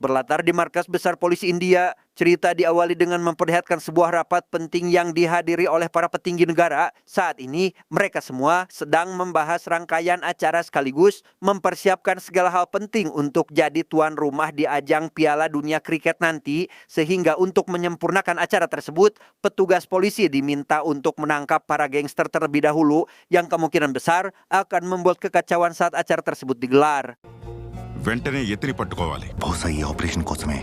Berlatar di markas besar polisi India, cerita diawali dengan memperlihatkan sebuah rapat penting yang dihadiri oleh para petinggi negara. Saat ini, mereka semua sedang membahas rangkaian acara sekaligus mempersiapkan segala hal penting untuk jadi tuan rumah di ajang Piala Dunia Kriket nanti. Sehingga untuk menyempurnakan acara tersebut, petugas polisi diminta untuk menangkap para gangster terlebih dahulu yang kemungkinan besar akan membuat kekacauan saat acara tersebut digelar. వెంటనే ఎత్తిని పట్టుకోవాలి. బహుశా ఈ ఆపరేషన్ కోసమే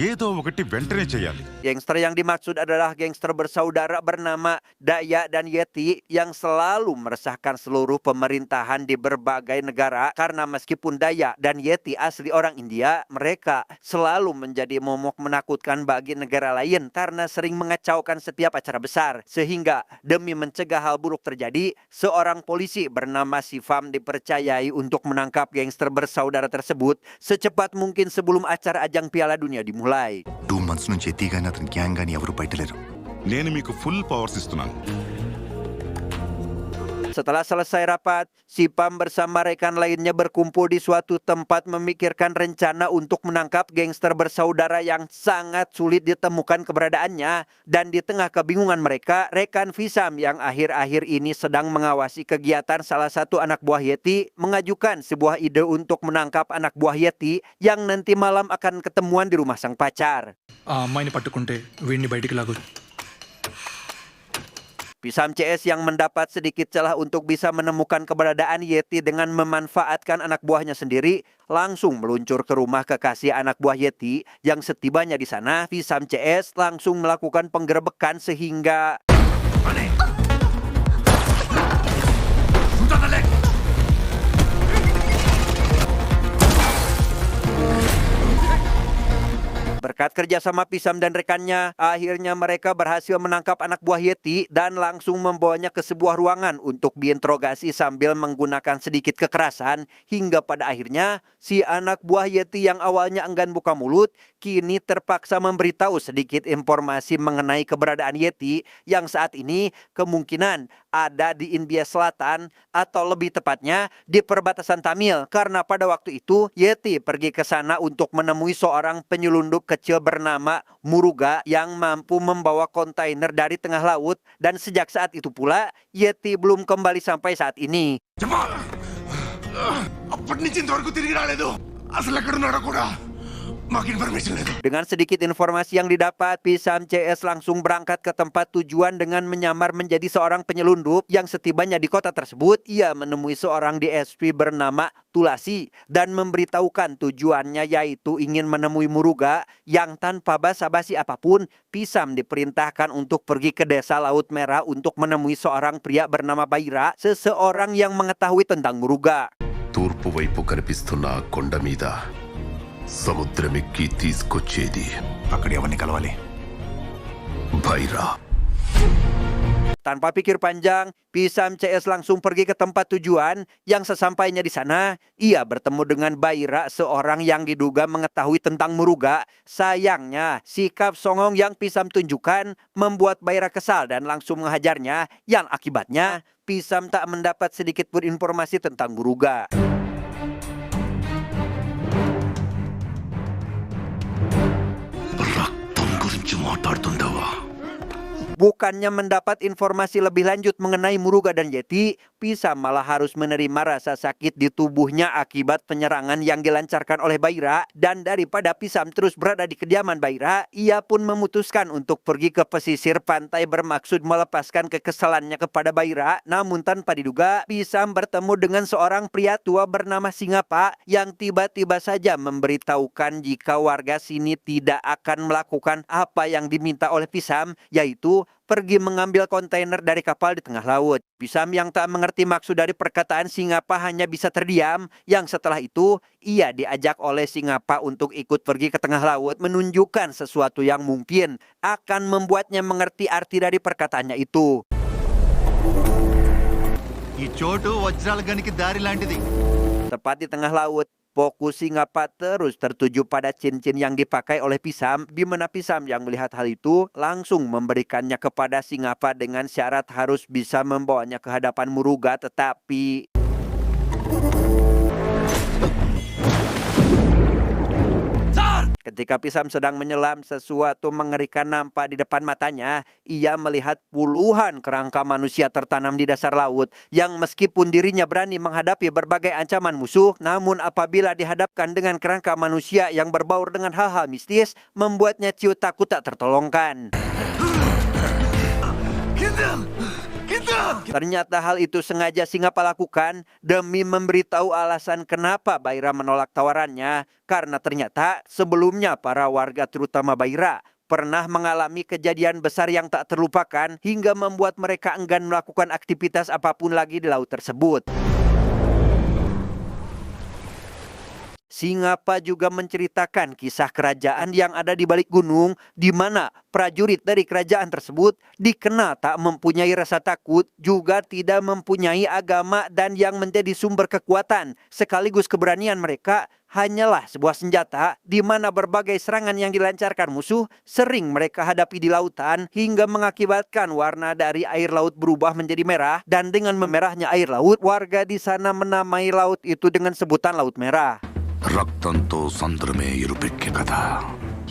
ఏదో ఒకటి వెంటనే చేయాలి. Gangster yang dimaksud adalah gangster bersaudara bernama Daya dan Yeti yang selalu meresahkan seluruh pemerintahan di berbagai negara karena meskipun Daya dan Yeti asli orang India, mereka selalu menjadi momok menakutkan bagi negara lain karena sering mengacaukan setiap acara besar. Sehingga demi mencegah hal buruk terjadi, seorang polisi bernama Sivam dipercayai untuk menangkap gangster bersaudara tersebut secepat mungkin sebelum acara ajang Piala Dunia dimulai. 2 months నుంచి ఎత్తి కానీ అతని గ్యాంగ్ కానీ ఎవరు బయటలేరు. నేను మీకు full powers ఇస్తున్నాను. Setelah selesai rapat, Sipam bersama rekan lainnya berkumpul di suatu tempat memikirkan rencana untuk menangkap gangster bersaudara yang sangat sulit ditemukan keberadaannya. Dan di tengah kebingungan mereka, rekan Visam yang akhir-akhir ini sedang mengawasi kegiatan salah satu anak buah Yeti mengajukan sebuah ide untuk menangkap anak buah Yeti yang nanti malam akan ketemuan di rumah sang pacar. ఆ అమ్మాయిని పట్టుకుంటే వీడిని బయటికి లాగు. Visam CS yang mendapat sedikit celah untuk bisa menemukan keberadaan Yeti dengan memanfaatkan anak buahnya sendiri, langsung meluncur ke rumah kekasih anak buah Yeti yang setibanya di sana, Visam CS langsung melakukan penggerebekan sehingga berkat kerjasama Pisam dan rekannya, akhirnya mereka berhasil menangkap anak buah Yeti dan langsung membawanya ke sebuah ruangan untuk diinterogasi sambil menggunakan sedikit kekerasan. Hingga pada akhirnya, si anak buah Yeti yang awalnya enggan buka mulut, kini terpaksa memberitahu sedikit informasi mengenai keberadaan Yeti yang saat ini kemungkinan ada di India Selatan atau lebih tepatnya di perbatasan Tamil. Karena pada waktu itu, Yeti pergi ke sana untuk menemui seorang penyelundup kecil bernama Muruga yang mampu membawa kontainer dari tengah laut dan sejak saat itu pula Yeti belum kembali sampai saat ini. అప్పటి నుంచి ఇంతవరకు తిరిగి రాలేదు. అసలు ఎక్కడ ఉన్నాడో కూడా మాకు ఇన్ఫర్మేషన్ లేదు. Dengan sedikit informasi yang didapat, Pisam CS langsung berangkat ke tempat tujuan dengan menyamar menjadi seorang penyelundup yang setibanya di kota tersebut, ia menemui seorang DSP bernama Tulasi dan memberitahukan tujuannya yaitu ingin menemui Muruga yang tanpa basa-basi apapun, Pisam diperintahkan untuk pergi ke desa Laut Merah untuk menemui seorang pria bernama Baira, seseorang yang mengetahui tentang Muruga. తూర్పు వైపు కనిపిస్తున్న ఆ కొండ మీద సముద్రమెక్కి తీసుకొచ్చేది అక్కడ ఎవరిని కలవాలి? Bhaira. Tanpa pikir panjang, Pisam CS langsung pergi ke tempat tujuan yang sesampainya di sana, ia bertemu dengan Baira, seorang yang diduga mengetahui tentang Muruga. Sayangnya, sikap songong yang Pisam tunjukkan membuat Baira kesal dan langsung menghajarnya, yang akibatnya Pisam tak mendapat sedikit pun informasi tentang Muruga. రక్తం గురించి మాట్లాడుతుండవా? Bukannya mendapat informasi lebih lanjut mengenai Muruga dan Yeti, Pisam malah harus menerima rasa sakit di tubuhnya akibat penyerangan yang dilancarkan oleh Baira. Dan daripada Pisam terus berada di kediaman Baira, ia pun memutuskan untuk pergi ke pesisir pantai bermaksud melepaskan kekesalannya kepada Baira. Namun tanpa diduga, Pisam bertemu dengan seorang pria tua bernama Singapa yang tiba-tiba saja memberitahukan jika warga sini tidak akan melakukan apa yang diminta oleh Pisam, yaitu pergi mengambil kontainer dari kapal di tengah laut. Pisam yang tak mengerti maksud dari perkataan Singapa hanya bisa terdiam, yang setelah itu ia diajak oleh Singapa untuk ikut pergi ke tengah laut menunjukkan sesuatu yang mungkin akan membuatnya mengerti arti dari perkataannya itu. ఈ చోటు వజ్రాల గనికి దారి లాంటిది. Tepat di tengah laut, fokus Singapa terus tertuju pada cincin yang dipakai oleh Pisam, di mana Pisam yang melihat hal itu langsung memberikannya kepada Singapa dengan syarat harus bisa membawanya ke hadapan Muruga, tetapi sir Ketika Pisam sedang menyelam, sesuatu mengerikan nampak di depan matanya. Ia melihat puluhan kerangka manusia tertanam di dasar laut yang meskipun dirinya berani menghadapi berbagai ancaman musuh, namun apabila dihadapkan dengan kerangka manusia yang berbaur dengan hal-hal mistis, membuatnya ciut takut tak tertolongkan. Ternyata hal itu sengaja Singapa lakukan demi memberitahu alasan kenapa Baira menolak tawarannya. Karena ternyata sebelumnya para warga terutama Baira pernah mengalami kejadian besar yang tak terlupakan hingga membuat mereka enggan melakukan aktivitas apapun lagi di laut tersebut. Singapa juga menceritakan kisah kerajaan yang ada di balik gunung, di mana prajurit dari kerajaan tersebut dikenal tak mempunyai rasa takut, juga tidak mempunyai agama, dan yang menjadi sumber kekuatan sekaligus keberanian mereka hanyalah sebuah senjata di mana berbagai serangan yang dilancarkan musuh sering mereka hadapi di lautan hingga mengakibatkan warna dari air laut berubah menjadi merah, dan dengan memerahnya air laut, warga di sana menamai laut itu dengan sebutan Laut Merah. రక్తంతో సంద్రమే ఇరుపెక్కే కదా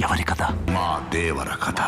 ఎవరి కదా మా దేవర కదా.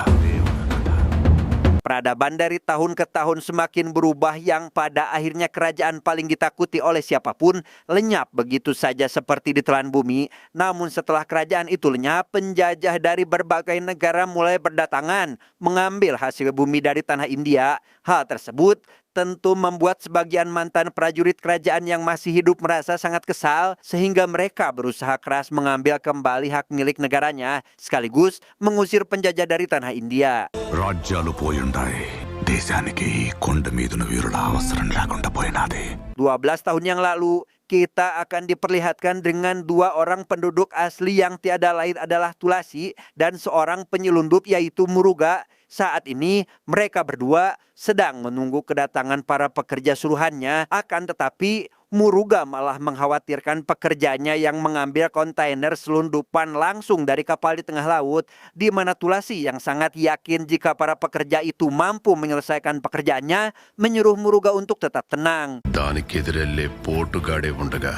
Peradaban dari tahun ke tahun semakin berubah yang pada akhirnya kerajaan paling ditakuti oleh siapapun lenyap begitu saja seperti ditelan bumi. Namun setelah kerajaan itu lenyap, penjajah dari berbagai negara mulai berdatangan mengambil hasil bumi dari tanah India. Hal tersebut tentu membuat sebagian mantan prajurit kerajaan yang masih hidup merasa sangat kesal sehingga mereka berusaha keras mengambil kembali hak milik negaranya sekaligus mengusir penjajah dari tanah India. రాజ్యాలు పోయుండాయి దేశానికి కొండ మీదున వీరుల అవసరం లేకుండా పోయినాది. 12 tahun yang lalu, kita akan diperlihatkan dengan dua orang penduduk asli yang tiada lain adalah Tulasi dan seorang penyelundup yaitu Muruga. Saat ini mereka berdua sedang menunggu kedatangan para pekerja suruhannya, akan tetapi Muruga malah mengkhawatirkan pekerjanya yang mengambil kontainer selundupan langsung dari kapal di tengah laut, di mana Tulasi yang sangat yakin jika para pekerja itu mampu menyelesaikan pekerjaannya, menyuruh Muruga untuk tetap tenang. దానికెదురెళ్ళే పోటుగాడే ఉండగా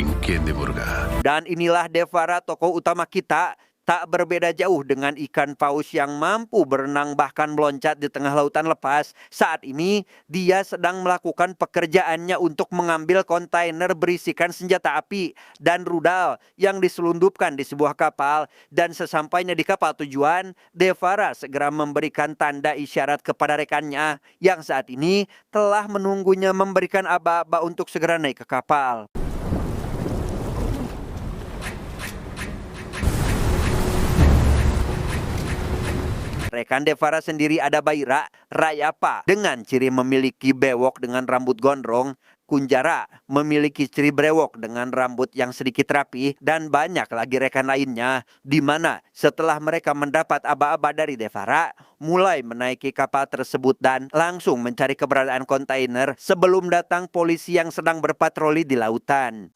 ఇంకేంది Muruga. Dan inilah Devara, tokoh utama kita. Tak berbeda jauh dengan ikan paus yang mampu berenang bahkan meloncat di tengah lautan lepas. Saat ini dia sedang melakukan pekerjaannya untuk mengambil kontainer berisikan senjata api dan rudal yang diselundupkan di sebuah kapal. Dan sesampainya di kapal tujuan, Devara segera memberikan tanda isyarat kepada rekannya yang saat ini telah menunggunya memberikan aba-aba untuk segera naik ke kapal. Rekan Devara sendiri ada Baira, Rayapa dengan ciri memiliki bewok dengan rambut gondrong, Kunjara memiliki ciri brewok dengan rambut yang sedikit rapi, dan banyak lagi rekan lainnya, di mana setelah mereka mendapat aba-aba dari Devara, mulai menaiki kapal tersebut dan langsung mencari keberadaan kontainer sebelum datang polisi yang sedang berpatroli di lautan.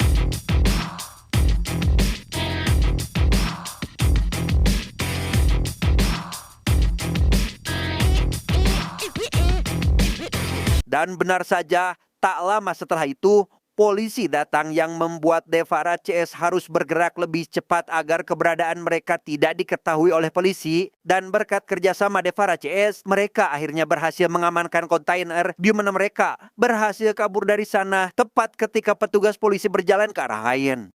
Dan benar saja, tak lama setelah itu, polisi datang yang membuat Devara CS harus bergerak lebih cepat agar keberadaan mereka tidak diketahui oleh polisi. Dan berkat kerjasama Devara CS, mereka akhirnya berhasil mengamankan kontainer, di mana mereka berhasil kabur dari sana tepat ketika petugas polisi berjalan ke arah lain.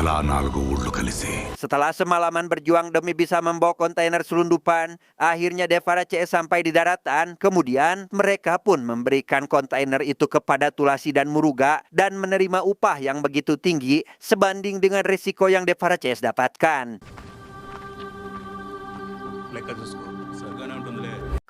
అలా 4 ఊళ్ళు కలిసి Setelah semalaman berjuang demi bisa membawa kontainer selundupan, akhirnya Devara CS sampai di daratan. Kemudian mereka pun memberikan kontainer itu kepada Tulasi dan Muruga dan menerima upah yang begitu tinggi sebanding dengan risiko yang Devara CS dapatkan.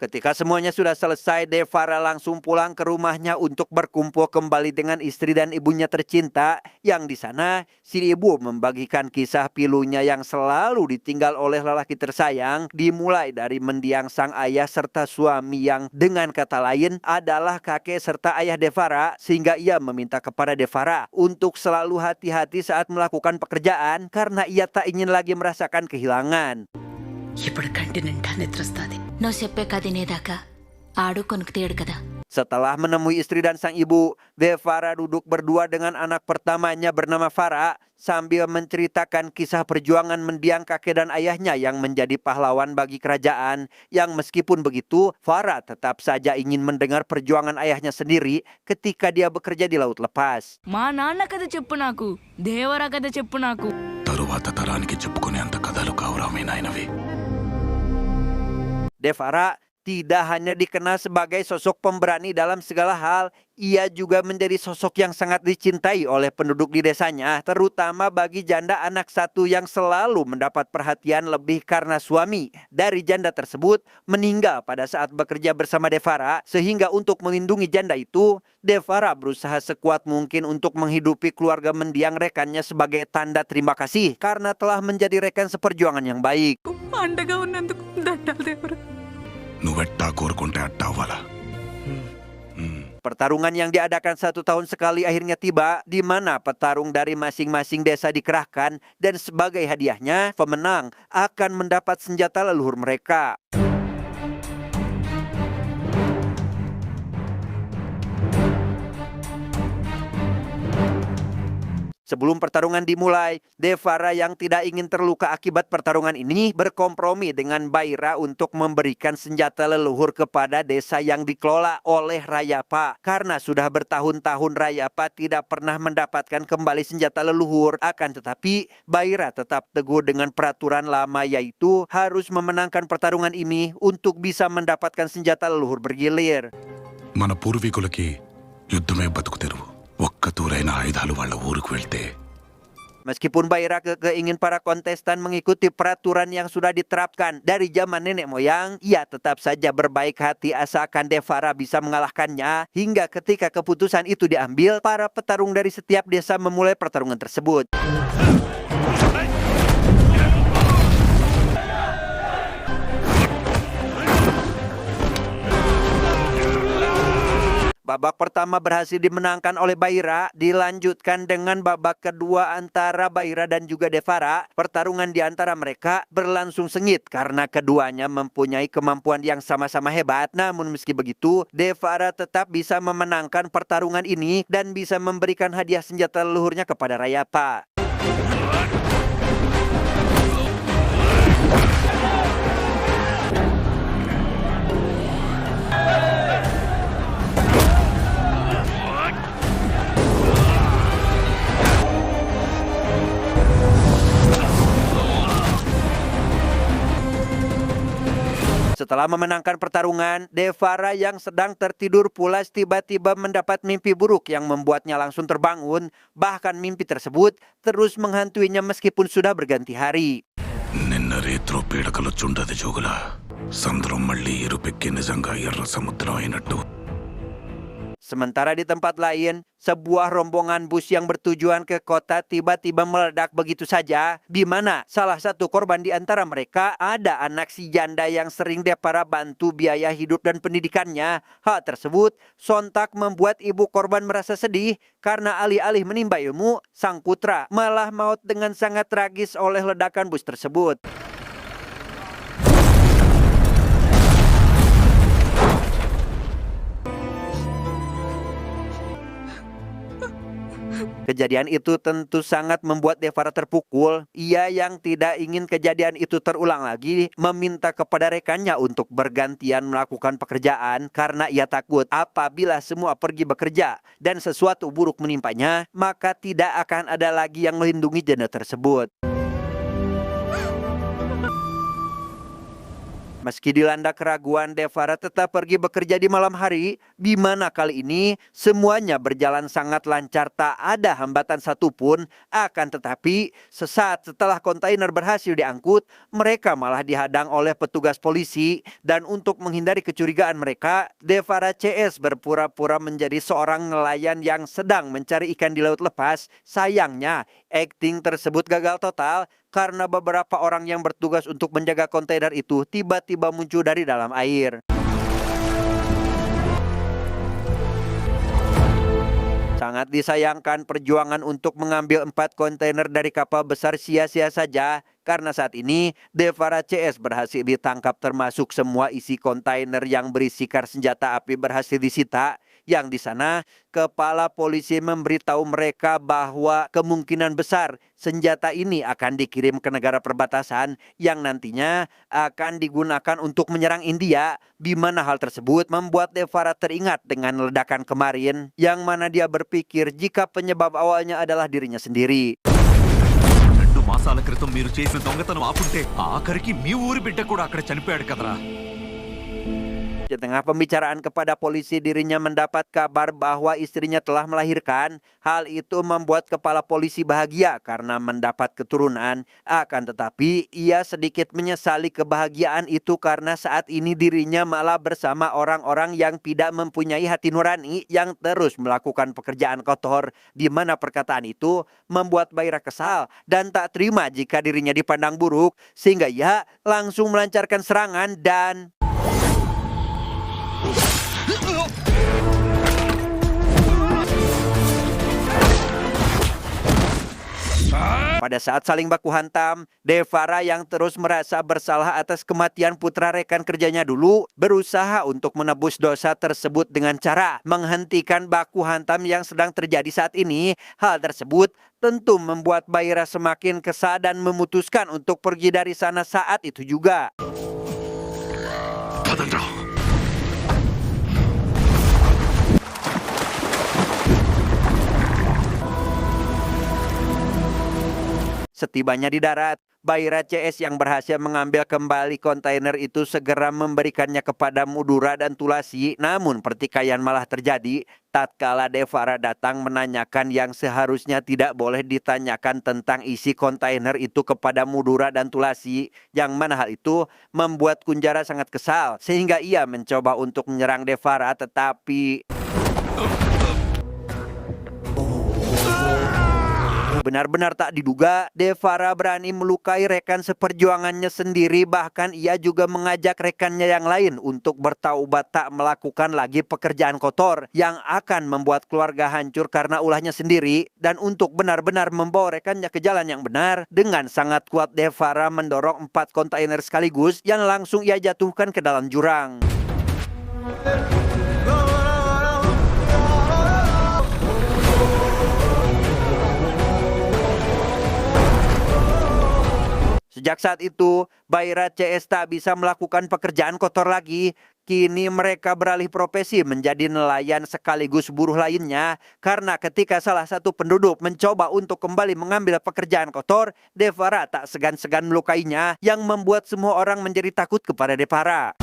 Ketika semuanya sudah selesai, Devara langsung pulang ke rumahnya untuk berkumpul kembali dengan istri dan ibunya tercinta. Yang di sana, si ibu membagikan kisah pilunya yang selalu ditinggal oleh lelaki tersayang, dimulai dari mendiang sang ayah serta suami yang dengan kata lain adalah kakek serta ayah Devara, sehingga ia meminta kepada Devara untuk selalu hati-hati saat melakukan pekerjaan karena ia tak ingin lagi merasakan kehilangan. ఇప్పుడు కంటి నిండా నిద్రొస్తుంది నువ్వు చెప్పే కథ నేదాకా ఆడుకొనుకు తేడు కదా. Setelah menemui istri dan sang ibu, Devara duduk berdua dengan anak pertamanya bernama Farah sambil menceritakan kisah perjuangan mendiang kakek dan ayahnya yang menjadi pahlawan bagi kerajaan. Yang meskipun begitu, Farah tetap saja ingin mendengar perjuangan ayahnya sendiri ketika dia bekerja di laut lepas. మా నాన్న కథ చెప్పు నాకు, దేవరా కథ చెప్పు నాకు. తరువాత తరానికి చెప్పుకునేంత కథలు కావురా మీ నాయనవి. Devara tidak hanya dikenal sebagai sosok pemberani dalam segala hal, ia juga menjadi sosok yang sangat dicintai oleh penduduk di desanya, terutama bagi janda anak satu yang selalu mendapat perhatian lebih karena suami dari janda tersebut meninggal pada saat bekerja bersama Devara, sehingga untuk melindungi janda itu, Devara berusaha sekuat mungkin untuk menghidupi keluarga mendiang rekannya sebagai tanda terima kasih karena telah menjadi rekan seperjuangan yang baik. అండగా ఉన్నందుకు దండాలు దేవరా. నువ్వెట్టా కోరుకుంటే అట్టా అవ్వాలా. Pertarungan yang diadakan 1 tahun sekali akhirnya tiba, di mana petarung dari masing-masing desa dikerahkan dan sebagai hadiahnya, pemenang akan mendapat senjata leluhur mereka. Sebelum pertarungan dimulai, Devara yang tidak ingin terluka akibat pertarungan ini berkompromi dengan Baira untuk memberikan senjata leluhur kepada desa yang dikelola oleh Rayapa. Karena sudah bertahun-tahun Rayapa tidak pernah mendapatkan kembali senjata leluhur. Akan tetapi, Baira tetap teguh dengan peraturan lama, yaitu harus memenangkan pertarungan ini untuk bisa mendapatkan senjata leluhur bergilir. మన పూర్వీకులకి యుద్ధమే బతుకు తెరువు. ఒక్క తూరైన ఆయుధాలు వాళ్ళ ఊరుకు వెళ్తే Meskipun Baira ingin para kontestan mengikuti peraturan yang sudah diterapkan dari zaman nenek moyang, ia tetap saja berbaik hati asalkan Devara bisa mengalahkannya. Hingga ketika keputusan itu diambil, para petarung dari setiap desa memulai pertarungan tersebut. Babak pertama berhasil dimenangkan oleh Baira, dilanjutkan dengan babak kedua antara Baira dan juga Devara. Pertarungan di antara mereka berlangsung sengit karena keduanya mempunyai kemampuan yang sama-sama hebat. Namun meski begitu, Devara tetap bisa memenangkan pertarungan ini dan bisa memberikan hadiah senjata leluhurnya kepada Rayapa. Setelah memenangkan pertarungan, Devara yang sedang tertidur pulas tiba-tiba mendapat mimpi buruk yang membuatnya langsung terbangun. Bahkan mimpi tersebut terus menghantuinya meskipun sudah berganti hari. నిన్న రేత్రో పీడకలొచ్చుండది జోగులా. సముద్రం మళ్ళీ ఇరుపెక్కి నిజంగా ఎర్ర సముద్రం అయినట్టు. Sementara di tempat lain, sebuah rombongan bus yang bertujuan ke kota tiba-tiba meledak begitu saja, di mana salah satu korban di antara mereka ada anak si janda yang sering Devara bantu biaya hidup dan pendidikannya. Hal tersebut sontak membuat ibu korban merasa sedih karena alih-alih menimba ilmu, sang putra malah maut dengan sangat tragis oleh ledakan bus tersebut. Kejadian itu tentu sangat membuat Devara terpukul. Ia yang tidak ingin kejadian itu terulang lagi meminta kepada rekannya untuk bergantian melakukan pekerjaan karena ia takut apabila semua pergi bekerja dan sesuatu buruk menimpanya, maka tidak akan ada lagi yang melindungi janda tersebut. Meski dilanda keraguan, Devara tetap pergi bekerja di malam hari, di mana kali ini semuanya berjalan sangat lancar, tak ada hambatan satupun. Akan tetapi, sesaat setelah kontainer berhasil diangkut, mereka malah dihadang oleh petugas polisi. Dan untuk menghindari kecurigaan mereka, Devara CS berpura-pura menjadi seorang nelayan yang sedang mencari ikan di laut lepas. Sayangnya, akting tersebut gagal total karena beberapa orang yang bertugas untuk menjaga kontainer itu tiba-tiba muncul dari dalam air. Sangat disayangkan perjuangan untuk mengambil 4 kontainer dari kapal besar sia-sia saja karena saat ini Devara CS berhasil ditangkap, termasuk semua isi kontainer yang berisi kar senjata api berhasil disita. Yang di sana kepala polisi memberitahu mereka bahwa kemungkinan besar senjata ini akan dikirim ke negara perbatasan yang nantinya akan digunakan untuk menyerang India, di mana hal tersebut membuat Devara teringat dengan ledakan kemarin yang mana dia berpikir jika penyebab awalnya adalah dirinya sendiri. 2 మాసాల క్రితం మీరు చేసిన దొంగతనం ఆపుంటే ఆఖరికి మీ ఊరి బిడ్డ కూడా అక్కడ చనిపోయాడు కదరా. Di tengah pembicaraan kepada polisi, dirinya mendapat kabar bahwa istrinya telah melahirkan. Hal itu membuat kepala polisi bahagia karena mendapat keturunan. Akan tetapi, ia sedikit menyesali kebahagiaan itu karena saat ini dirinya malah bersama orang-orang yang tidak mempunyai hati nurani yang terus melakukan pekerjaan kotor. Di mana perkataan itu membuat Baira kesal dan tak terima jika dirinya dipandang buruk. Sehingga ia langsung melancarkan serangan dan... Pada saat saling baku hantam, Devara yang terus merasa bersalah atas kematian putra rekan kerjanya dulu berusaha untuk menebus dosa tersebut dengan cara menghentikan baku hantam yang sedang terjadi saat ini. Hal tersebut tentu membuat Baira semakin kesal dan memutuskan untuk pergi dari sana saat itu juga. Setibanya di darat, Baira CS yang berhasil mengambil kembali kontainer itu segera memberikannya kepada Mudura dan Tulasi. Namun pertikaian malah terjadi tatkala Devara datang menanyakan yang seharusnya tidak boleh ditanyakan tentang isi kontainer itu kepada Mudura dan Tulasi. Yang mana hal itu membuat Kunjara sangat kesal sehingga ia mencoba untuk menyerang Devara, tetapi... Benar-benar tak diduga, Devara berani melukai rekan seperjuangannya sendiri. Bahkan ia juga mengajak rekannya yang lain untuk bertaubat tak melakukan lagi pekerjaan kotor yang akan membuat keluarga hancur karena ulahnya sendiri. Dan untuk benar-benar membawa rekannya ke jalan yang benar, dengan sangat kuat Devara mendorong 4 kontainer sekaligus yang langsung ia jatuhkan ke dalam jurang. Sejak saat itu, Baira CS tak bisa melakukan pekerjaan kotor lagi. Kini mereka beralih profesi menjadi nelayan sekaligus buruh lainnya. Karena ketika salah satu penduduk mencoba untuk kembali mengambil pekerjaan kotor, Devara tak segan-segan melukainya yang membuat semua orang menjadi takut kepada Devara.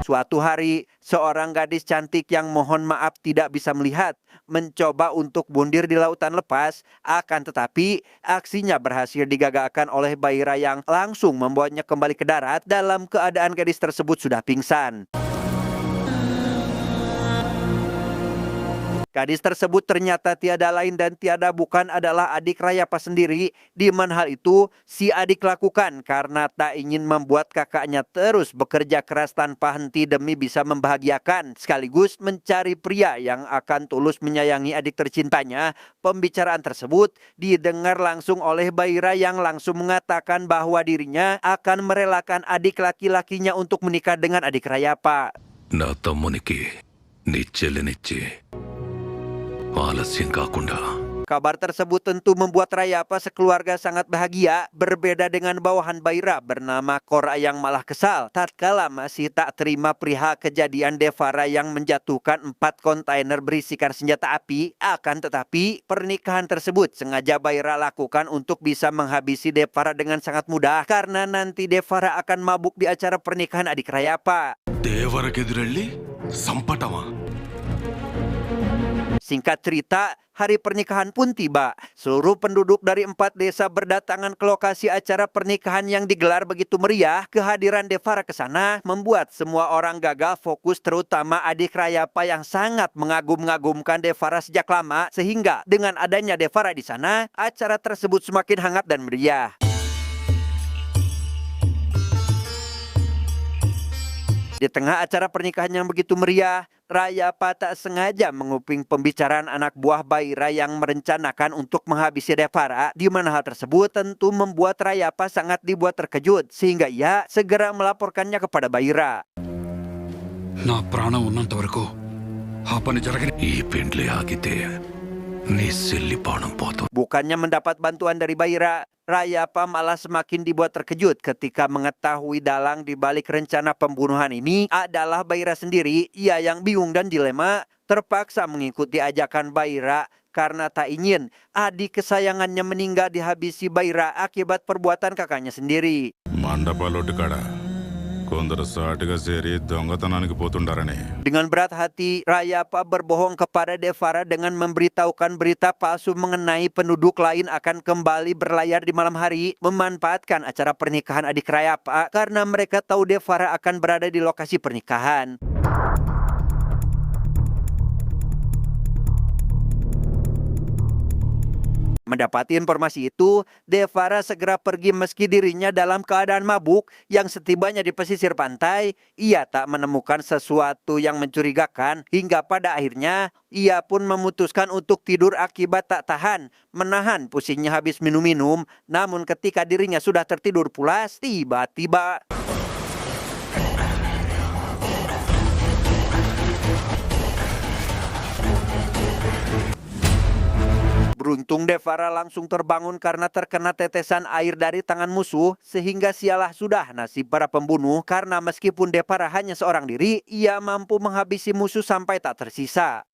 Suatu hari, seorang gadis cantik yang mohon maaf tidak bisa melihat mencoba untuk bundir di lautan lepas. Akan tetapi, aksinya berhasil digagalkan oleh Baira yang langsung membawanya kembali ke darat dalam keadaan gadis tersebut sudah pingsan. Gadis tersebut ternyata tiada lain dan tiada bukan adalah adik Rayapa sendiri. Di mana hal itu si adik lakukan karena tak ingin membuat kakaknya terus bekerja keras tanpa henti demi bisa membahagiakan sekaligus mencari pria yang akan tulus menyayangi adik tercintanya. Pembicaraan tersebut didengar langsung oleh Baira yang langsung mengatakan bahwa dirinya akan merelakan adik laki-lakinya untuk menikah dengan adik Rayapa. నా తమ్మునికి నీ చెల్లినిచ్చి ఆలస్యం కాకుండా Kabar tersebut tentu membuat Rayapa sekeluarga sangat bahagia, berbeda dengan bawahan Baira bernama Kora yang malah kesal tatkala masih tak terima perihal kejadian Devara yang menjatuhkan 4 kontainer berisikan senjata api. Akan tetapi, pernikahan tersebut sengaja Baira lakukan untuk bisa menghabisi Devara dengan sangat mudah karena nanti Devara akan mabuk di acara pernikahan adik Rayapa. ದೇವರಗೆದುರಲ್ಲಿ ಸಂಪಟವ Singkat cerita, hari pernikahan pun tiba. Seluruh penduduk dari 4 desa berdatangan ke lokasi acara pernikahan yang digelar begitu meriah. Kehadiran Devara ke sana membuat semua orang gagal fokus, terutama adik Rayapa yang sangat mengagum-ngagumkan Devara sejak lama. Sehingga dengan adanya Devara di sana, acara tersebut semakin hangat dan meriah. Di tengah acara pernikahan yang begitu meriah, Rayapa tak sengaja menguping pembicaraan anak buah Baira yang merencanakan untuk menghabisi Devara, di mana hal tersebut tentu membuat Rayapa sangat dibuat terkejut, sehingga ia segera melaporkannya kepada Baira. నా ప్రాణం ఉన్నంత వరకు ఆ పని జరగని ఈ పెండ్లి ఆగితే నీ సెల్లి ప్రాణం పోతుంది. Bukannya mendapat bantuan dari Baira, Rayapa malah semakin dibuat terkejut ketika mengetahui dalang di balik rencana pembunuhan ini adalah Baira sendiri. Ia yang bingung dan dilema terpaksa mengikuti ajakan Baira karena tak ingin adik kesayangannya meninggal dihabisi Baira akibat perbuatan kakaknya sendiri. మండపాలొట్టు కాడ కొందరు సాటుగా చేరి దొంగతనానికి పోతుండారని Dengan berat hati, Rayapa berbohong kepada Devara dengan memberitahukan berita palsu mengenai penduduk lain akan kembali berlayar di malam hari, memanfaatkan acara pernikahan adik Rayapa karena mereka tahu Devara akan berada di lokasi pernikahan. Mendapati informasi itu, Devara segera pergi meski dirinya dalam keadaan mabuk. Yang setibanya di pesisir pantai, ia tak menemukan sesuatu yang mencurigakan. Hingga pada akhirnya, ia pun memutuskan untuk tidur akibat tak tahan menahan pusingnya habis minum-minum. Namun ketika dirinya sudah tertidur pulas, tiba-tiba beruntung Devara langsung terbangun karena terkena tetesan air dari tangan musuh, sehingga sialah sudah nasib para pembunuh karena meskipun Devara hanya seorang diri, ia mampu menghabisi musuh sampai tak tersisa.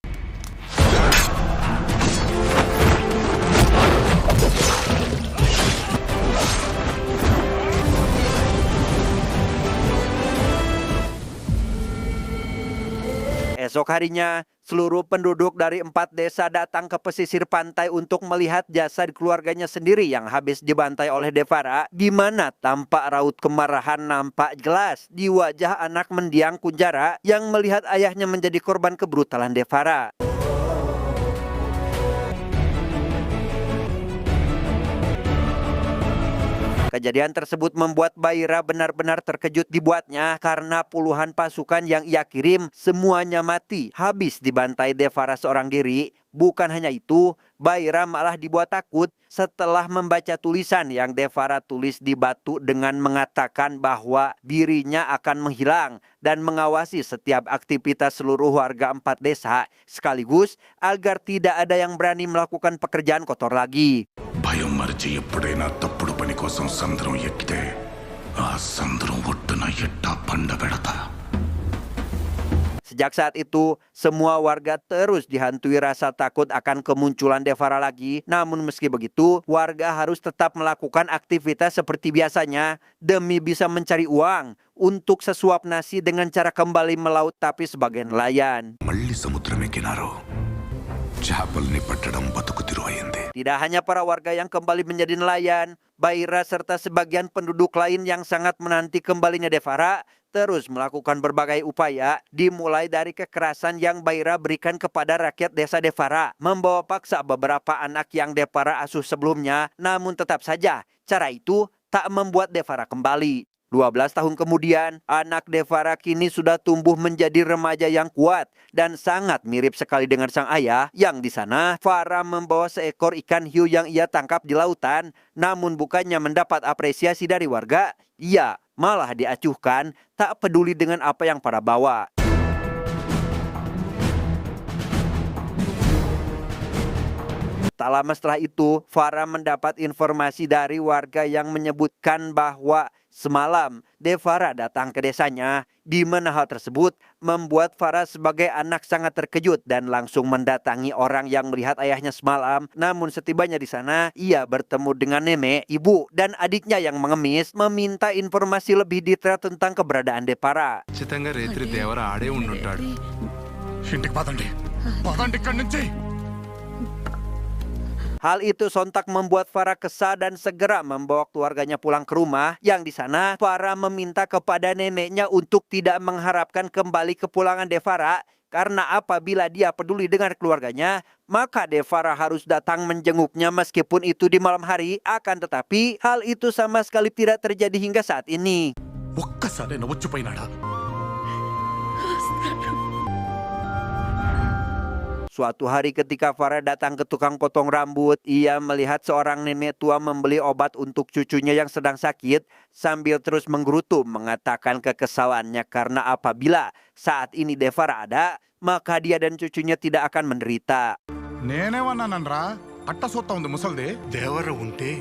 Esok harinya, seluruh penduduk dari 4 desa datang ke pesisir pantai untuk melihat jasad keluarganya sendiri yang habis dibantai oleh Devara, di mana tampak raut kemarahan nampak jelas di wajah anak mendiang Kunjara yang melihat ayahnya menjadi korban kebrutalan Devara. Kejadian tersebut membuat Baira benar-benar terkejut dibuatnya karena puluhan pasukan yang ia kirim semuanya mati habis dibantai Devara seorang diri. Bukan hanya itu, Baira malah dibuat takut setelah membaca tulisan yang Devara tulis di batu dengan mengatakan bahwa dirinya akan menghilang dan mengawasi setiap aktivitas seluruh warga 4 desa sekaligus agar tidak ada yang berani melakukan pekerjaan kotor lagi. భయం మరిచి ఎప్పుడైనా తప్పుడు పని కోసం సంద్రం ఎక్కితే ఆ సంద్రం ఒట్టున ఎట్టా పండబెడతా. Sejak saat itu, semua warga terus dihantui rasa takut akan kemunculan Devara lagi. Namun meski begitu, warga harus tetap melakukan aktivitas seperti biasanya demi bisa mencari uang untuk sesuap nasi dengan cara kembali melaut tapi sebagai nelayan. మళ్ళీ సముద్రం ఎక్కినారు చేపల్ని పట్టడం బతుకు తెరువైంది. Tidak hanya para warga yang kembali menjadi nelayan, Baira serta sebagian penduduk lain yang sangat menanti kembalinya Devara terus melakukan berbagai upaya, dimulai dari kekerasan yang Baira berikan kepada rakyat desa Devara, membawa paksa beberapa anak yang Devara asuh sebelumnya, namun tetap saja cara itu tak membuat Devara kembali. 12 tahun kemudian, anak Devara kini sudah tumbuh menjadi remaja yang kuat dan sangat mirip sekali dengan sang ayah yang di sana Farah membawa seekor ikan hiu yang ia tangkap di lautan. Namun bukannya mendapat apresiasi dari warga, ia malah diacuhkan tak peduli dengan apa yang Farah bawa. Tak lama setelah itu, Farah mendapat informasi dari warga yang menyebutkan bahwa semalam Devara datang ke desanya, di mana hal tersebut membuat Farah sebagai anak sangat terkejut dan langsung mendatangi orang yang melihat ayahnya semalam. Namun setibanya di sana, ia bertemu dengan nenek, ibu, dan adiknya yang mengemis meminta informasi lebih detail tentang keberadaan Devara. ఖచ్చితంగా రేత్రి దేవర ఆడే ఉండుంటాడు. ఇంటికి పదండి పదండి ఇక్కడి నుంచి. Hal itu sontak membuat Farah kesal dan segera membawa keluarganya pulang ke rumah. Yang di sana, Farah meminta kepada neneknya untuk tidak mengharapkan kembali kepulangan Devara, karena apabila dia peduli dengan keluarganya, maka Devara harus datang menjenguknya meskipun itu di malam hari. Akan tetapi, hal itu sama sekali tidak terjadi hingga saat ini. ఒక్కసారైనా వచ్చిపోయినాడా? Suatu hari ketika Farah datang ke tukang potong rambut, ia melihat seorang nenek tua membeli obat untuk cucunya yang sedang sakit sambil terus menggerutu mengatakan kekesalannya karena apabila saat ini Devara ada, maka dia dan cucunya tidak akan menderita. నేనేమన్నానరా అట్ట సొత్తా ఉంది ముసల్దే. దేవర ఉంటే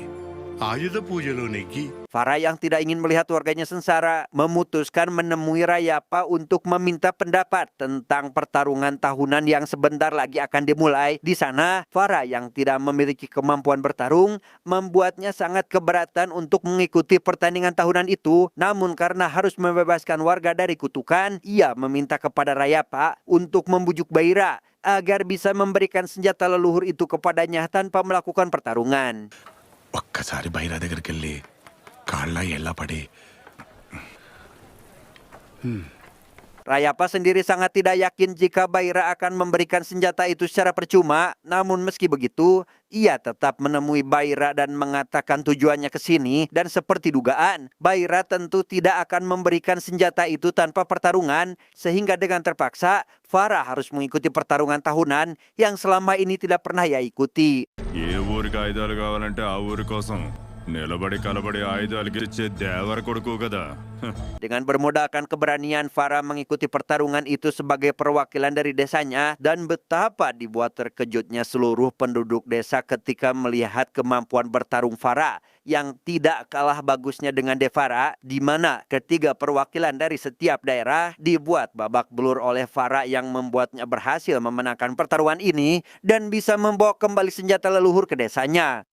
ఆయుధ పూజలో నెగ్గి Farah yang tidak ingin melihat warganya sengsara memutuskan menemui Rayapa untuk meminta pendapat tentang pertarungan tahunan yang sebentar lagi akan dimulai. Di sana, Farah yang tidak memiliki kemampuan bertarung membuatnya sangat keberatan untuk mengikuti pertandingan tahunan itu. Namun karena harus membebaskan warga dari kutukan, ia meminta kepada Rayapa untuk membujuk Baira agar bisa memberikan senjata leluhur itu kepadanya tanpa melakukan pertarungan. ఒక్కసారి బైరా దగ్గరికి వెళ్ళి కాళ్ళ ఎలా పడి Rayapa sendiri sangat tidak yakin jika Baira akan memberikan senjata itu secara percuma. Namun meski begitu, ia tetap menemui Baira dan mengatakan tujuannya ke sini. Dan seperti dugaan, Baira tentu tidak akan memberikan senjata itu tanpa pertarungan. Sehingga dengan terpaksa, Farah harus mengikuti pertarungan tahunan yang selama ini tidak pernah ia ikuti. ఏ ఊరికి ఆయుధాలు కావాలంటే ఆ ఊరి కోసం నిలబడి కలబడి ఆయుధాలు ఇచ్చే దేవర కొడుకు కదా. Dengan bermodalkan keberanian, Farah mengikuti pertarungan itu sebagai perwakilan dari desanya. Dan betapa dibuat terkejutnya seluruh penduduk desa ketika melihat kemampuan bertarung Farah yang tidak kalah bagusnya dengan Devara, di mana ketiga perwakilan dari setiap daerah dibuat babak belur oleh Farah yang membuatnya berhasil memenangkan pertarungan ini dan bisa membawa kembali senjata leluhur ke desanya.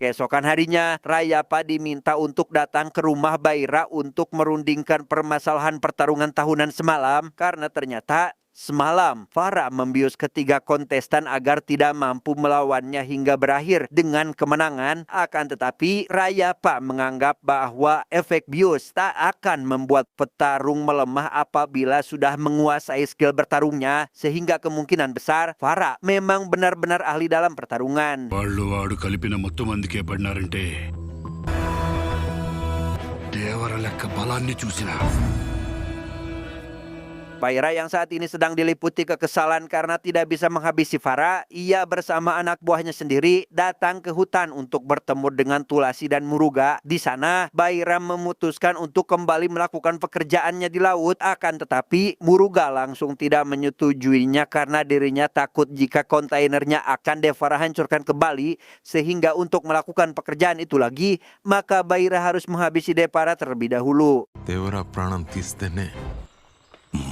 Keesokan harinya, Rayapa diminta untuk datang ke rumah Baira untuk merundingkan permasalahan pertarungan tahunan semalam karena ternyata semalam Farah membius ketiga kontestan agar tidak mampu melawannya hingga berakhir dengan kemenangan. Akan tetapi Rayapa menganggap bahwa efek bius tak akan membuat petarung melemah apabila sudah menguasai skill bertarungnya, sehingga kemungkinan besar Farah memang benar-benar ahli dalam pertarungan. వాళ్ళు వాడు కలిపిన మొత్తం మందికే పడినారంటే దేవర లెక్క బలాన్ని చూసినా Baira yang saat ini sedang diliputi kekesalan karena tidak bisa menghabisi Farah, ia bersama anak buahnya sendiri datang ke hutan untuk bertemu dengan Tulasi dan Muruga. Di sana, Baira memutuskan untuk kembali melakukan pekerjaannya di laut. Akan tetapi, Muruga langsung tidak menyetujuinya karena dirinya takut jika kontainernya akan Devara hancurkan kembali. Sehingga untuk melakukan pekerjaan itu lagi, maka Baira harus menghabisi Devara terlebih dahulu. దేవర ప్రాణం తీస్తేనే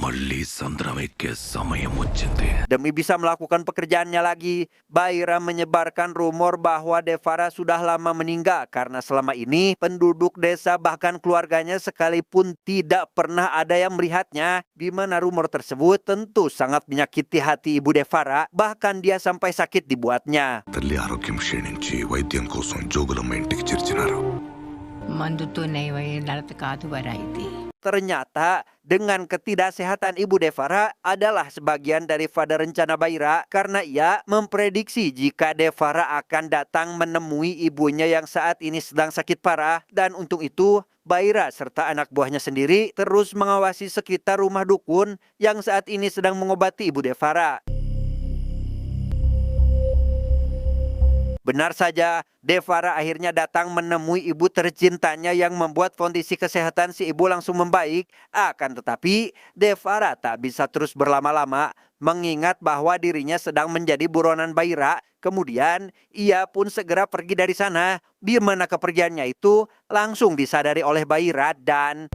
మళ్ళీ సంద్రం ఎక్కే సమయం వచ్చింది. Demi bisa melakukan pekerjaannya lagi, Baira menyebarkan rumor bahwa Devara sudah lama meninggal karena selama ini penduduk desa bahkan keluarganya sekalipun tidak pernah ada yang melihatnya. Di mana rumor tersebut tentu sangat menyakiti hati ibu Devara, bahkan dia sampai sakit dibuatnya. తల్లి ఆరోగ్యం క్షీణించి వైద్యం కోసం జోగులమ్మ ఇంటికి చేర్చినారు. మందుతో నయమయ్యే నడత కాదు వరా ఇది. Ternyata dengan ketidaksehatan ibu Devara adalah sebagian daripada rencana Baira karena ia memprediksi jika Devara akan datang menemui ibunya yang saat ini sedang sakit parah, dan untuk itu Baira serta anak buahnya sendiri terus mengawasi sekitar rumah dukun yang saat ini sedang mengobati Ibu Devara. Benar saja, Devara akhirnya datang menemui ibu tercintanya yang membuat kondisi kesehatan si ibu langsung membaik. Akan tetapi, Devara tak bisa terus berlama-lama mengingat bahwa dirinya sedang menjadi buronan Baira. Kemudian, ia pun segera pergi dari sana. Di mana kepergiannya itu langsung disadari oleh Baira dan...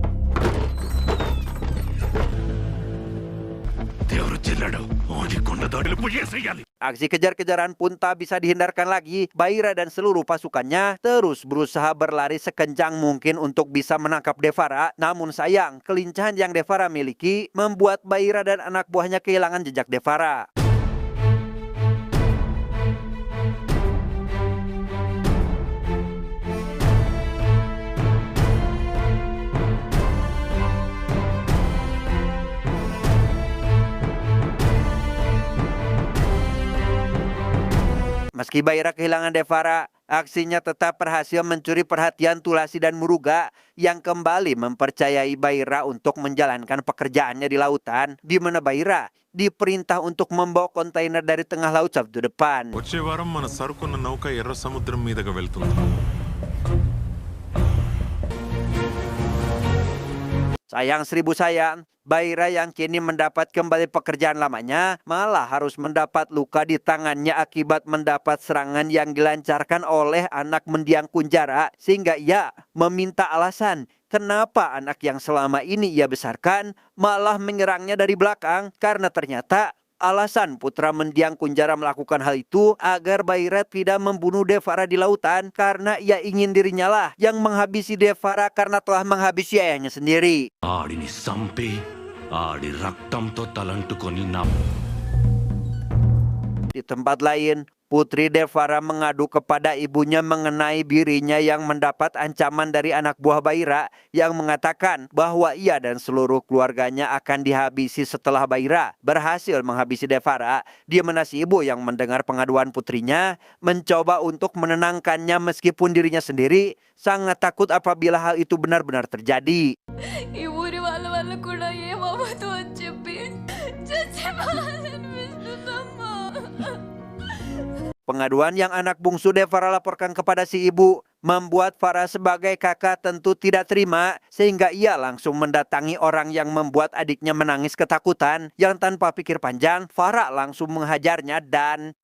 దేవుడు చెల్లాడు ఓడి కొండ దాడులు పోయేసేయాలి. Aksi kejar-kejaran pun tak bisa dihindarkan lagi. Baira dan seluruh pasukannya terus berusaha berlari sekencang mungkin untuk bisa menangkap Devara. Namun sayang, kelincahan yang Devara miliki membuat Baira dan anak buahnya kehilangan jejak Devara. Meski Baira kehilangan Devara, aksinya tetap berhasil mencuri perhatian Tulasi dan Muruga yang kembali mempercayai Baira untuk menjalankan pekerjaannya di lautan, di mana Baira diperintah untuk membawa kontainer dari tengah laut Sabtu depan. వచ్చే వారం మన సరుకున్న నౌక ఎర్ర సముద్రం మీదగా వెళ్తుంది. Sayang seribu sayang, Baira yang kini mendapat kembali pekerjaan lamanya malah harus mendapat luka di tangannya akibat mendapat serangan yang dilancarkan oleh anak mendiang Kunjara, sehingga ia meminta alasan kenapa anak yang selama ini ia besarkan malah menyerangnya dari belakang, karena ternyata alasan putra mendiang Kunjara melakukan hal itu agar Baira tidak membunuh Devara di lautan karena ia ingin dirinya lah yang menghabisi Devara karena telah menghabisi ayahnya sendiri. ఆడిని సంపి ఆడి రక్తంతో తలంటుకొని నా Di tempat lain, Putri Devara mengadu kepada ibunya mengenai dirinya yang mendapat ancaman dari anak buah Baira yang mengatakan bahwa ia dan seluruh keluarganya akan dihabisi setelah Baira berhasil menghabisi Devara. Di mana si ibu yang mendengar pengaduan putrinya mencoba untuk menenangkannya meskipun dirinya sendiri sangat takut apabila hal itu benar-benar terjadi. ఈ ఊరి వాళ్ళ కూడా ఏమవ్వదు అని చెప్పి చచ్చిపోవాలని అనిపిస్తుందమ్మా. Pengaduan yang anak bungsu Devara laporkan kepada si ibu membuat Farah sebagai kakak tentu tidak terima, sehingga ia langsung mendatangi orang yang membuat adiknya menangis ketakutan. Yang tanpa pikir panjang, Farah langsung menghajarnya dan...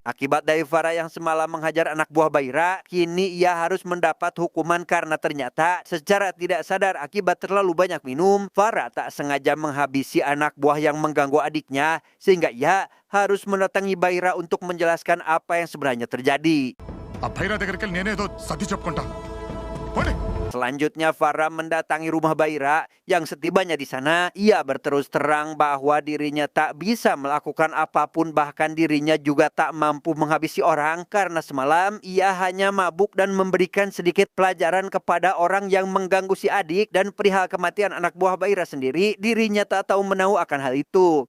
Akibat dari Farah yang semalam menghajar anak buah Baira, kini ia harus mendapat hukuman karena ternyata secara tidak sadar akibat terlalu banyak minum, Farah tak sengaja menghabisi anak buah yang mengganggu adiknya, sehingga ia harus mendatangi Baira untuk menjelaskan apa yang sebenarnya terjadi. ఆ భైరా దగ్గరికి వెళ్ళి నేనేదో సర్ది చెప్పుకుంటా. పోనీ. Selanjutnya Farah mendatangi rumah Baira yang setibanya di sana ia berterus terang bahwa dirinya tak bisa melakukan apapun, bahkan dirinya juga tak mampu menghabisi orang karena semalam ia hanya mabuk dan memberikan sedikit pelajaran kepada orang yang mengganggu si adik, dan perihal kematian anak buah Baira sendiri dirinya tak tahu menahu akan hal itu.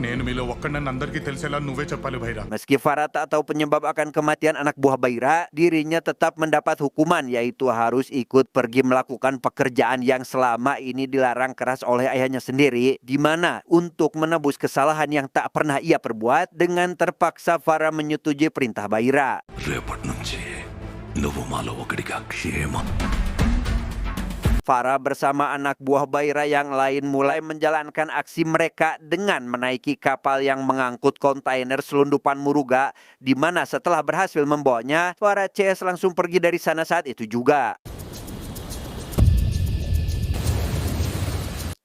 నేను మీలో ఒక్కడనని అందరికీ తెలిసేలా నువ్వే చెప్పాలి Bhaira. Meski Farah tak tahu penyebab akan kematian anak buah Baira, dirinya tetap mendapat hukuman, yaitu harus ikut pergi melakukan pekerjaan yang selama ini dilarang keras oleh ayahnya sendiri, di mana untuk menebus kesalahan yang tak pernah ia perbuat, dengan terpaksa Farah menyetujui perintah Baira. రేపటి నుంచి నువ్వు మాలో ఒకడిగా క్షేమం. Farah bersama anak buah Baira yang lain mulai menjalankan aksi mereka dengan menaiki kapal yang mengangkut kontainer selundupan Muruga, di mana setelah berhasil membawanya, Farah CS langsung pergi dari sana saat itu juga.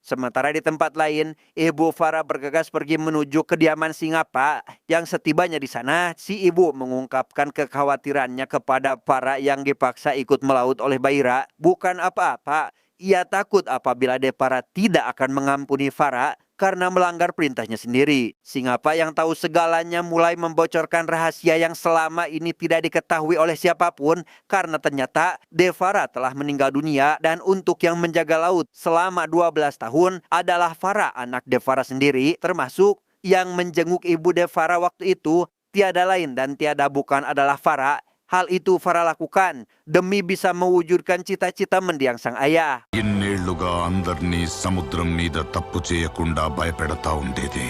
Sementara di tempat lain, ibu Farah bergegas pergi menuju kediaman Singapa. Yang setibanya di sana, si ibu mengungkapkan kekhawatirannya kepada Farah yang dipaksa ikut melaut oleh Baira. Bukan apa-apa, ia takut apabila Devara tidak akan mengampuni Farah karena melanggar perintahnya sendiri. Singapa yang tahu segalanya mulai membocorkan rahasia yang selama ini tidak diketahui oleh siapapun, karena ternyata Devara telah meninggal dunia dan untuk yang menjaga laut selama 12 tahun adalah Farah, anak Devara sendiri, termasuk Yang menjenguk ibu Devara waktu itu tiada lain dan tiada bukan adalah Farah. Hal itu Farah lakukan demi bisa mewujudkan cita-cita mendiang sang ayah. ఇన్నేళ్లుగా అందర్నీ సముద్రం మీద తప్పు చేయకుండా భయపెడతా ఉండేది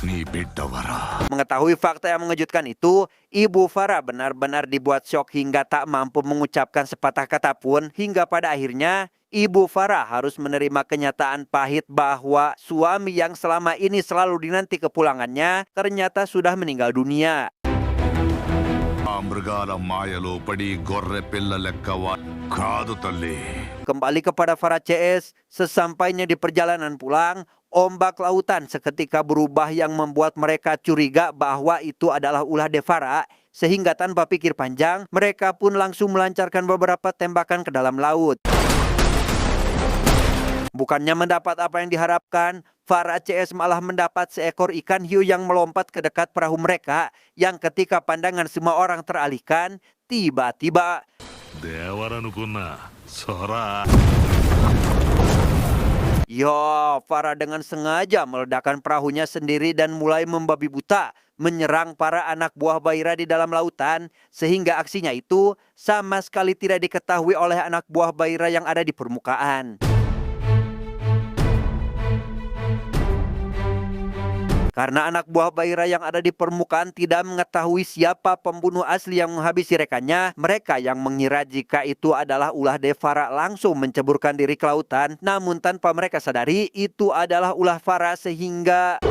నీ బిడ్డవరా. Mengetahui fakta yang mengejutkan itu, ibu Farah benar-benar dibuat syok hingga tak mampu mengucapkan sepatah kata pun, hingga pada akhirnya ibu Farah harus menerima kenyataan pahit bahwa suami yang selama ini selalu dinanti kepulangannya ternyata sudah meninggal dunia. ఆ మృగాల మాయలో పడి గొర్రె పిల్ల లెక్క కాదు తల్లి. Kembali kepada Farah CS, sesampainya di perjalanan pulang, ombak lautan seketika berubah yang membuat mereka curiga bahwa itu adalah ulah Devara, sehingga tanpa pikir panjang, mereka pun langsung melancarkan beberapa tembakan ke dalam laut. Bukannya mendapat apa yang diharapkan, Farah CS malah mendapat seekor ikan hiu yang melompat ke dekat perahu mereka, yang ketika pandangan semua orang teralihkan, tiba-tiba దేవరనుకున్నా సొరా. Farah dengan sengaja meledakkan perahunya sendiri dan mulai membabi buta menyerang para anak buah Baira di dalam lautan, sehingga aksinya itu sama sekali tidak diketahui oleh anak buah Baira yang ada di permukaan. Karena anak buah Baira yang ada di permukaan tidak mengetahui siapa pembunuh asli yang menghabisi rekannya, mereka yang mengira jika itu adalah ulah Devara langsung menceburkan diri ke lautan, namun tanpa mereka sadari itu adalah ulah Farah sehingga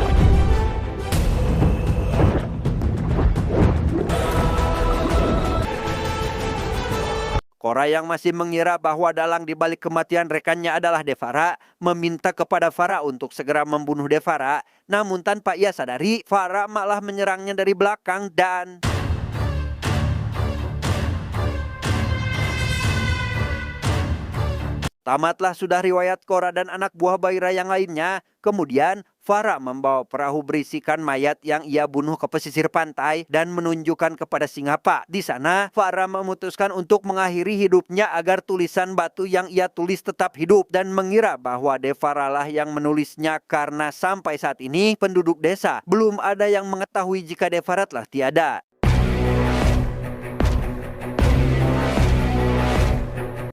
Cora yang masih mengira bahwa dalang di balik kematian rekannya adalah Devara, meminta kepada Farah untuk segera membunuh Devara. Namun tanpa ia sadari, Farah malah menyerangnya dari belakang dan tamatlah sudah riwayat Cora dan anak buah Baira yang lainnya. Kemudian Farah membawa perahu berisikan mayat yang ia bunuh ke pesisir pantai dan menunjukkan kepada Singapa. Di sana, Farah memutuskan untuk mengakhiri hidupnya agar tulisan batu yang ia tulis tetap hidup dan mengira bahwa Devara lah yang menulisnya karena sampai saat ini penduduk desa belum ada yang mengetahui jika Devara telah tiada.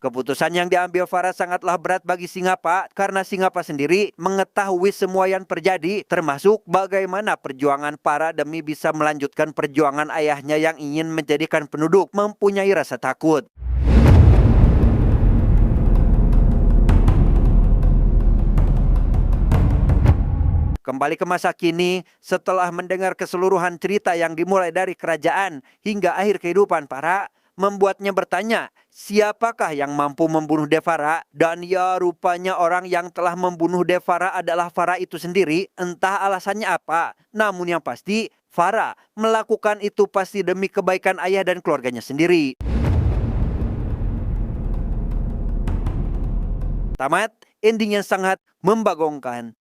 Keputusan yang diambil Farah sangatlah berat bagi Singapa karena Singapa sendiri mengetahui semua yang terjadi, termasuk bagaimana perjuangan para demi bisa melanjutkan perjuangan ayahnya yang ingin menjadikan penduduk mempunyai rasa takut. Kembali ke masa kini, setelah mendengar keseluruhan cerita yang dimulai dari kerajaan hingga akhir kehidupan Farah, membuatnya bertanya, siapakah yang mampu membunuh Devara? Dan ya rupanya orang yang telah membunuh Devara adalah Farah itu sendiri, entah alasannya apa. Namun yang pasti, Farah melakukan itu pasti demi kebaikan ayah dan keluarganya sendiri. Tamat, ending yang sangat membagongkan.